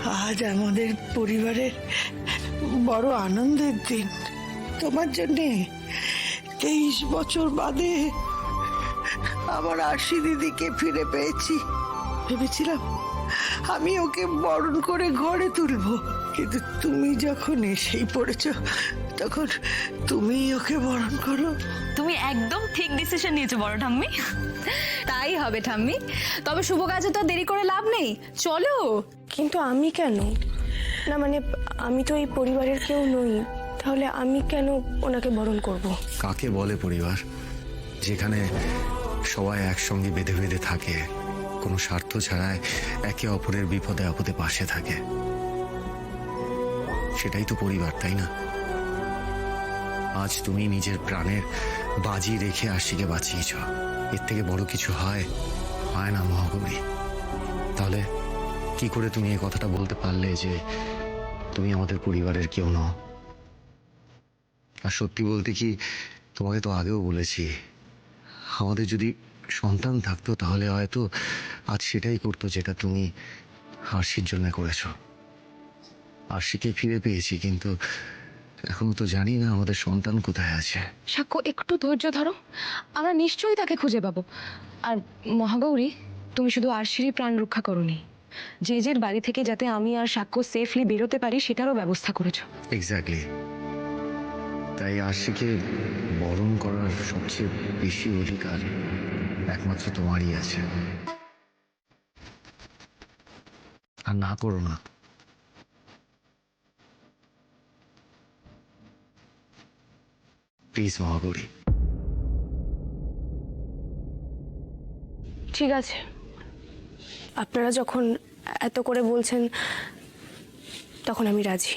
আজ আমাদের পরিবারের বড় আনন্দের দিন। তোমার জন্যে 23 বছর বাদে আমার আশি দিদিকে ফিরে পেয়েছি। ভেবেছিলাম আমি ওকে বরণ করে ঘরে তুলবো, কিন্তু তুমি যখন এসেই পড়েছো তখন তুমি ওকে বরণ করো। তুমি একদম ঠিক ডিসিশন নিয়েছো বড় ঠাম্মি। তাই হবে ঠাম্মি, তবে শুভ কাজে তো দেরি করে লাভ নেই, চলো। কিন্তু আমি কেন? না মানে আমি তো এই পরিবারের কেউ নই, তাহলে আমি কেন ওনাকে বরণ করব? কাকে বলে পরিবার? যেখানে সবাই একসঙ্গে বেঁধে বেঁধে থাকে, কোনো স্বার্থ ছাড়াই একে অপরের বিপদে আপদে পাশে থাকে, সেটাই তো পরিবার, তাই না? আজ তুমি নিজের প্রাণের বাজি রেখে আশিকে বাঁচিয়েছ, এর থেকে বড় কিছু হয় না মহাগৌরী। তাহলে কি করে তুমি এই কথাটা বলতে পারলে যে তুমি আমাদের পরিবারের কেউ নও? আর সত্যি বলতে কি, তোমাকে তো আগেও বলেছি, আমাদের যদি সন্তান থাকতো তাহলে হয়তো আজ সেটাই করতো যেটা তুমি আরশির জন্য করেছ। আরশিকে ফিরে পেয়েছি, কিন্তু এখনো তো জানি না আমাদের সন্তান কোথায় আছে। সাক্ষ্য, একটু ধৈর্য ধরো, আমরা নিশ্চয়ই তাকে খুঁজে পাবো। আর মহাগৌরী, তুমি শুধু আরশিরই প্রাণ রক্ষা করোনি, যে বাড়ি থেকে যাতে আমি আর সাক্ষ্য সেফলি বেরোতে পারি সেটারও ব্যবস্থা করেছো। এক্স্যাক্টলি, তাই আরশিকে বরণ করার সবচেয়ে বেশি অধিকার একমাত্র তোমারই আছে। আর না করো না। প্লিজ মহাগৌরী। ঠিক আছে, আপনারা যখন এত করে বলছেন তখন আমি রাজি।